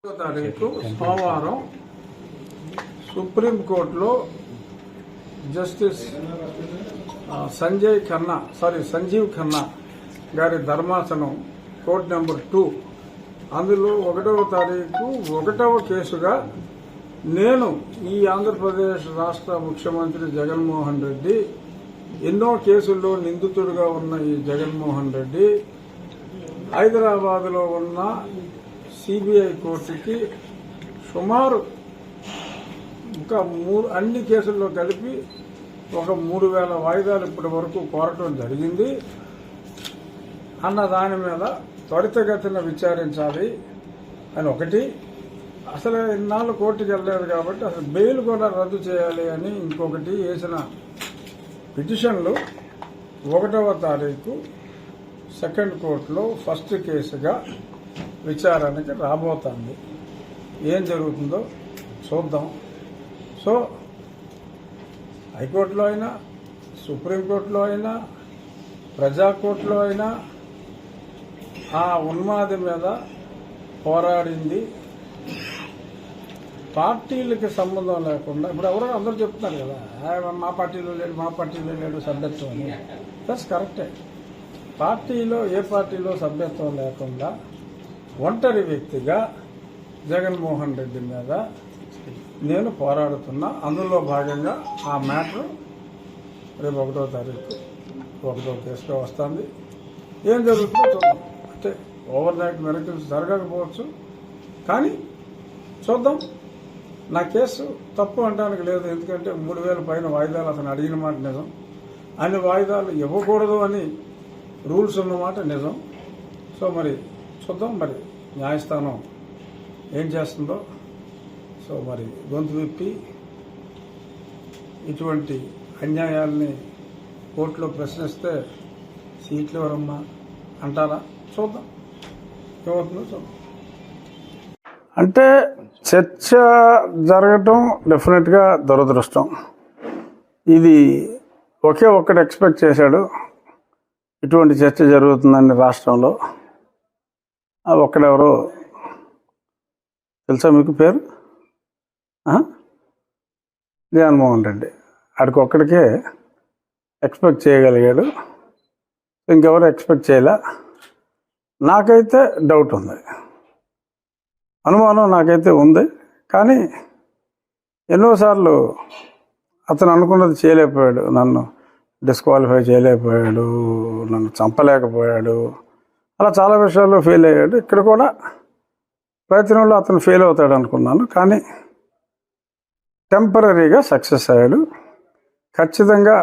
తారీఖు సోమవారం సుప్రీంకోర్టులో జస్టిస్ సంజీవ్ ఖన్నా గారి ధర్మాసనం కోర్టు నెంబర్ 2 అందులో 1వ తారీఖు 1వ కేసుగా నేను ఈ ఆంధ్రప్రదేశ్ రాష్ట్ర ముఖ్యమంత్రి జగన్మోహన్ రెడ్డి ఎన్నో కేసుల్లో నిందితుడిగా ఉన్న ఈ జగన్మోహన్ రెడ్డి హైదరాబాద్లో ఉన్న సిబిఐ కోర్టుకి సుమారు ఇంకా అన్ని కేసుల్లో కలిపి ఒక 3000 వాయిదాలు ఇప్పటి వరకు కోరటం జరిగింది అన్న దాని మీద త్వరితగతిన విచారించాలి అని ఒకటి. అసలు ఇన్నాళ్ళు కోర్టుకు వెళ్ళలేదు కాబట్టి అసలు బెయిల్ కూడా రద్దు చేయాలి అని ఇంకొకటి వేసిన పిటిషన్లు 1వ తారీఖు సెకండ్ కోర్టులో ఫస్ట్ కేసుగా విచారణకి రాబోతోంది. ఏం జరుగుతుందో చూద్దాం. సో హైకోర్టులో అయినా సుప్రీంకోర్టులో అయినా ప్రజాకోర్టులో అయినా ఆ ఉన్మాది మీద పోరాడింది పార్టీలకి సంబంధం లేకుండా. ఇప్పుడు ఎవరో అందరూ చెప్తున్నారు కదా, మా పార్టీలో లేడు సభ్యత్వం అని. దట్స్ కరెక్టే. పార్టీలో ఏ పార్టీలో సభ్యత్వం లేకుండా ఒంటరి వ్యక్తిగా జగన్మోహన్ రెడ్డి మీద నేను పోరాడుతున్నా. అందులో భాగంగా ఆ మ్యాటర్ రేపు 1వ తారీఖు 1వ కేసుగా వస్తుంది. ఏం జరుగుతుందో చూద్దాం. అంటే ఓవర్ నైట్ మిరకిల్స్ జరగకపోవచ్చు, కానీ చూద్దాం. నా కేసు తప్పు అనడానికి లేదు, ఎందుకంటే 3000 పైన వాయిదాలు అతను అడిగిన మాట నిజం. అన్ని వాయిదాలు ఇవ్వకూడదు అని రూల్స్ ఉన్నమాట నిజం. సో మరి చూద్దాం మరి న్యాయస్థానం ఏం చేస్తుందో. సో మరి గొంతు విప్పి ఇటువంటి అన్యాయాల్ని కోర్టులో ప్రశ్నిస్తే సీట్లు ఎవరమ్మా అంటారా? చూద్దాం ఏమవుతుందో చూద్దాం. అంటే చర్చ జరగటం డెఫినెట్గా దురదృష్టం. ఇది ఒక్కడు ఎక్స్పెక్ట్ చేశాడు ఇటువంటి చర్చ జరుగుతుందని రాష్ట్రంలో. ఒక్కడెవరో తెలుసా మీకు? పేరు జగన్మోహన్ రెడ్డి. ఆడికి ఒక్కడికే ఎక్స్పెక్ట్ చేయగలిగాడు, ఇంకెవరు ఎక్స్పెక్ట్ చేయలే. నాకైతే డౌట్ ఉంది, అనుమానం నాకైతే ఉంది. కానీ ఎన్నోసార్లు అతను అనుకున్నది చేయలేకపోయాడు. నన్ను డిస్క్వాలిఫై చేయలేకపోయాడు, నన్ను చంపలేకపోయాడు, అలా చాలా విషయాల్లో ఫెయిల్ అయ్యాడు. ఇక్కడ కూడా ప్రయత్నంలో అతను ఫెయిల్ అవుతాడు అనుకున్నాను, కానీ టెంపరీగా సక్సెస్ అయ్యాడు. ఖచ్చితంగా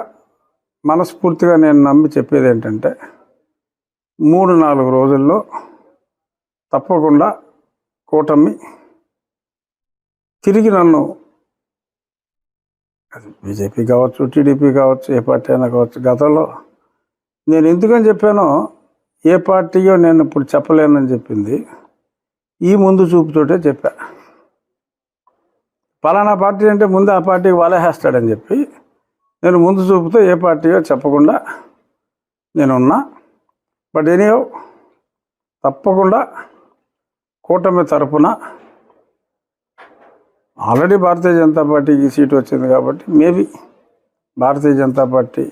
మనస్ఫూర్తిగా నేను నమ్మి చెప్పేది ఏంటంటే 3-4 రోజుల్లో తప్పకుండా కూటమి తిరిగి నన్ను, అది బీజేపీ కావచ్చు, టీడీపీ కావచ్చు, ఏ పార్టీ అయినా కావచ్చు. గతంలో నేను ఎందుకని చెప్పానో, ఏ పార్టీయో నేను ఇప్పుడు చెప్పలేనని చెప్పింది ఈ ముందు చూపుతోటే చెప్పా. పలానా పార్టీ అంటే ముందు ఆ పార్టీకి వలేసేస్తాడని చెప్పి నేను ముందు చూపుతో ఏ పార్టీయో చెప్పకుండా నేనున్నా. బట్ ఎనీహౌ తప్పకుండా కూటమి తరపున ఆల్రెడీ భారతీయ జనతా పార్టీకి సీటు వచ్చింది కాబట్టి మేబీ భారతీయ జనతా పార్టీ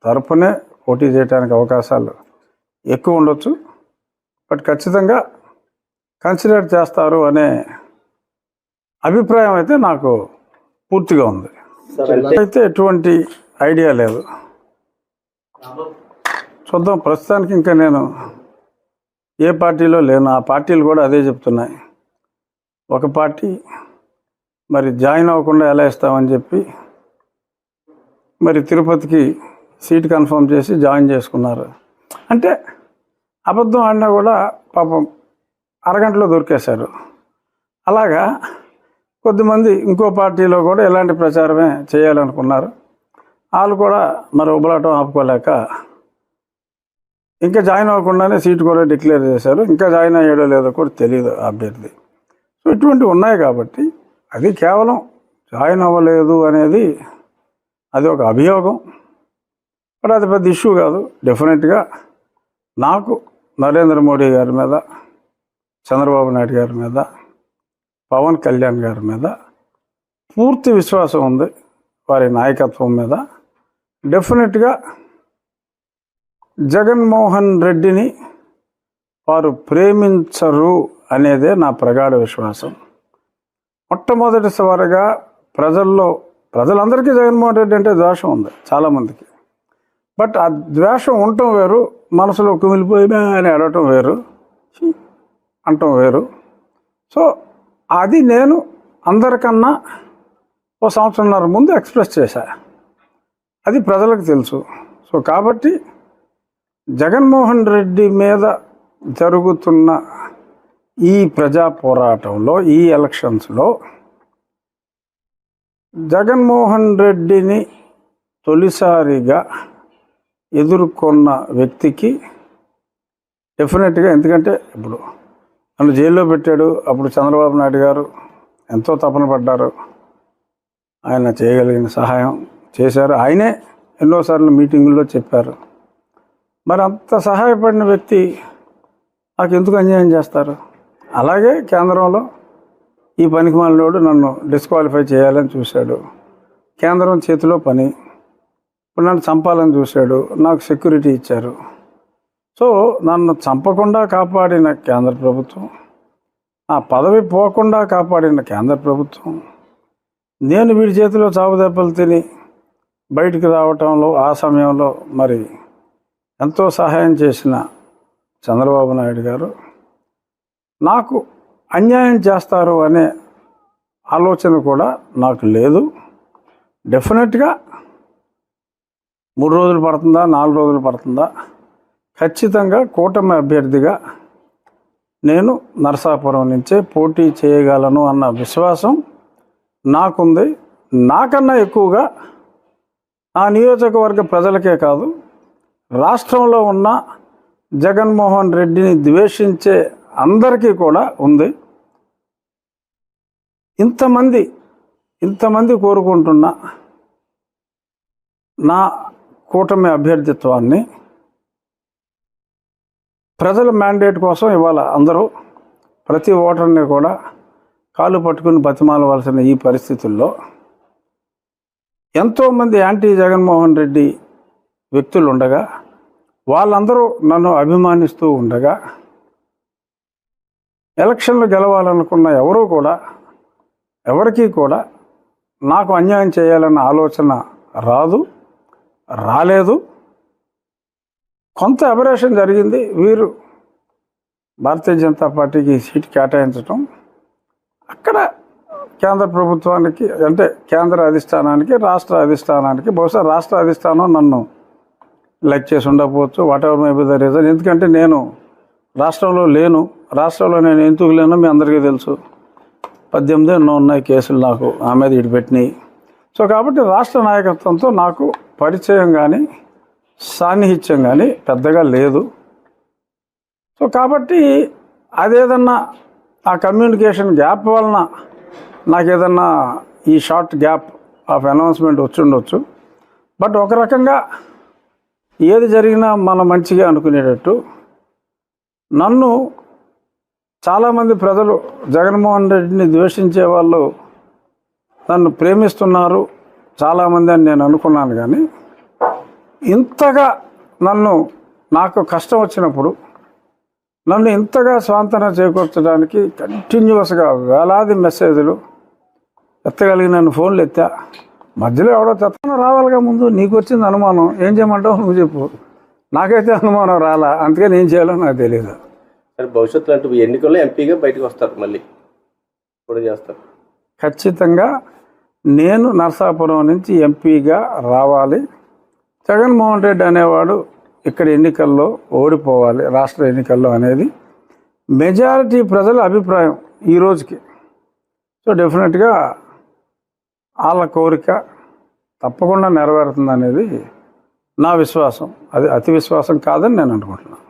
తరపునే పోటీ చేయడానికి అవకాశాలు ఎక్కువ ఉండొచ్చు. బట్ ఖచ్చితంగా కన్సిడర్ చేస్తారు అనే అభిప్రాయం అయితే నాకు పూర్తిగా ఉంది. అయితే ఎటువంటి ఐడియా లేదు, చూద్దాం. ప్రస్తుతానికి ఇంకా నేను ఏ పార్టీలో లేను. ఆ పార్టీలు కూడా అదే చెప్తున్నాయి. ఒక పార్టీ మరి జాయిన్ అవ్వకుండా ఎలా ఇస్తామని చెప్పి మరి తిరుపతికి సీట్ కన్ఫర్మ్ చేసి జాయిన్ చేసుకున్నారు. అంటే అబద్ధం ఆడినా కూడా పాపం అరగంటలో దొరికేశారు. అలాగా కొద్దిమంది ఇంకో పార్టీలో కూడా ఇలాంటి ప్రచారమే చేయాలనుకున్నారు. వాళ్ళు కూడా మరి ఉబలాటం ఆపుకోలేక ఇంకా జాయిన్ అవ్వకుండానే సీటు కూడా డిక్లేర్ చేశారు. ఇంకా జాయిన్ అయ్యాడో లేదో కూడా తెలియదు అభ్యర్థి. సో ఇటువంటివి ఉన్నాయి కాబట్టి అది కేవలం జాయిన్ అవ్వలేదు అనేది అది ఒక అభియోగం. బట్ అది పెద్ద ఇష్యూ కాదు. డెఫినెట్గా నాకు నరేంద్ర మోడీ గారి మీద, చంద్రబాబు నాయుడు గారి మీద పవన్ కళ్యాణ్ గారి మీద పూర్తి విశ్వాసం ఉంది, వారి నాయకత్వం మీద. డెఫినెట్గా జగన్మోహన్ రెడ్డిని వారు ప్రేమించరు అనేదే నా ప్రగాఢ విశ్వాసం. మొట్టమొదటిసారిగా ప్రజలందరికీ జగన్మోహన్ రెడ్డి అంటే ద్వేషం ఉంది చాలామందికి. బట్ ఆ ద్వేషం ఉండటం వేరు, మనసులో కుమిలిపోయినా అని అడగటం వేరు, అంటం వేరు. సో అది నేను అందరికన్నా ఓ సంవత్సరంన్నర ముందు ఎక్స్ప్రెస్ చేశా, అది ప్రజలకు తెలుసు. సో కాబట్టి జగన్మోహన్ రెడ్డి మీద జరుగుతున్న ఈ ప్రజా పోరాటంలో, ఈ ఎలక్షన్స్లో జగన్మోహన్ రెడ్డిని తొలిసారిగా ఎదుర్కొన్న వ్యక్తికి డెఫినెట్గా, ఎందుకంటే ఇప్పుడు నన్ను జైల్లో పెట్టాడు, అప్పుడు చంద్రబాబు నాయుడు గారు ఎంతో తపన పడ్డారు, ఆయన చేయగలిగిన సహాయం చేశారు, ఆయనే ఎన్నోసార్లు మీటింగుల్లో చెప్పారు. మరి అంత సహాయపడిన వ్యక్తి నాకు ఎందుకు అన్యాయం చేస్తారు? అలాగే కేంద్రంలో ఈ పనికిమాలినోడు నన్ను డిస్క్వాలిఫై చేయాలని చూశాడు, కేంద్రం చేతిలో పని, ఇప్పుడు నన్ను చంపాలని చూశాడు, నాకు సెక్యూరిటీ ఇచ్చారు. సో నన్ను చంపకుండా కాపాడిన కేంద్ర ప్రభుత్వం, ఆ పదవి పోకుండా కాపాడిన కేంద్ర ప్రభుత్వం, నేను వీడి చేతిలో చావు దెబ్బలు తిని బయటికి రావటంలో ఆ సమయంలో మరి ఎంతో సహాయం చేసిన చంద్రబాబు నాయుడు గారు నాకు అన్యాయం చేస్తారు అనే ఆలోచన కూడా నాకు లేదు. డెఫినెట్గా 3 రోజులు పడుతుందా, 4 రోజులు పడుతుందా, ఖచ్చితంగా కూటమి అభ్యర్థిగా నేను నరసాపురం నుంచే పోటీ చేయగలను అన్న విశ్వాసం నాకుంది. నాకన్నా ఎక్కువగా ఆ నియోజకవర్గ ప్రజలకే కాదు, రాష్ట్రంలో ఉన్న జగన్మోహన్ రెడ్డిని ద్వేషించే అందరికీ కూడా ఉంది. ఇంతమంది కోరుకుంటున్న నా కూటమి అభ్యర్థిత్వాన్ని ప్రజల మ్యాండేట్ కోసం ఇవాళ అందరూ ప్రతి ఓటర్ని కూడా కాలు పట్టుకుని బతిమాలవలసిన ఈ పరిస్థితుల్లో ఎంతోమంది యాంటీ జగన్మోహన్ రెడ్డి వ్యక్తులు ఉండగా, వాళ్ళందరూ నన్ను అభిమానిస్తూ ఉండగా, ఎలక్షన్లు గెలవాలనుకున్న ఎవరికీ కూడా నాకు అన్యాయం చేయాలన్న ఆలోచన రాలేదు. కొంత అబరేషన్ జరిగింది. వీరు భారతీయ జనతా పార్టీకి సీట్ కేటాయించటం, అక్కడ కేంద్ర ప్రభుత్వానికి అంటే కేంద్ర అధిష్టానానికి, రాష్ట్ర అధిష్టానానికి, బహుశా రాష్ట్ర అధిష్టానం నన్ను లైక్ చేసి ఉండకపోవచ్చు, what ever may be the reason. ఎందుకంటే నేను రాష్ట్రంలో లేను. రాష్ట్రంలో నేను ఎందుకు లేనో మీ అందరికీ తెలుసు. 18 ఎన్నో ఉన్నాయి కేసులు నాకు ఆ మీద ఇడిపెట్టినాయి. సో కాబట్టి రాష్ట్ర నాయకత్వంతో నాకు పరిచయం కానీ సాన్నిహిత్యం కానీ పెద్దగా లేదు. సో కాబట్టి అదేదన్నా ఆ కమ్యూనికేషన్ గ్యాప్ వలన నాకేదన్నా ఈ షార్ట్ గ్యాప్ ఆఫ్ అనౌన్స్మెంట్ వచ్చి ఉండొచ్చు. బట్ ఒక రకంగా ఏది జరిగినా మన మంచిగా అనుకునేటట్టు నన్ను చాలామంది ప్రజలు, జగన్మోహన్ రెడ్డిని ద్వేషించే వాళ్ళు నన్ను ప్రేమిస్తున్నారు చాలామంది అని నేను అనుకున్నాను. కానీ ఇంతగా నాకు కష్టం వచ్చినప్పుడు నన్ను ఇంతగా స్వాంతన చేకూర్చడానికి కంటిన్యూస్గా వేలాది మెసేజ్లు ఎత్తగలిగి నన్ను ఫోన్లు ఎత్తా. మధ్యలో ఎవడో చెత్తన రావాలిగా, ముందు నీకు వచ్చింది అనుమానం, ఏం చేయమంటావు నువ్వు చెప్పు. నాకైతే అనుమానం రాలా, అందుకని ఏం చేయాలో నాకు తెలియదు. సరే, భవిష్యత్తులో అంటూ ఎన్నికల్లో ఎంపీగా బయటకు వస్తారు, మళ్ళీ కూడా చేస్తారు. ఖచ్చితంగా నేను నరసాపురం నుంచి ఎంపీగా రావాలి. జగన్మోహన్ రెడ్డి అనేవాడు ఇక్కడ ఎన్నికల్లో ఓడిపోవాలి, రాష్ట్ర ఎన్నికల్లో అనేది మెజారిటీ ప్రజల అభిప్రాయం ఈ రోజుకి. సో డెఫినెట్గా వాళ్ళ కోరిక తప్పకుండా నెరవేరుతుంది అనేది నా విశ్వాసం. అది అతి విశ్వాసం కాదని నేను అనుకుంటున్నాను.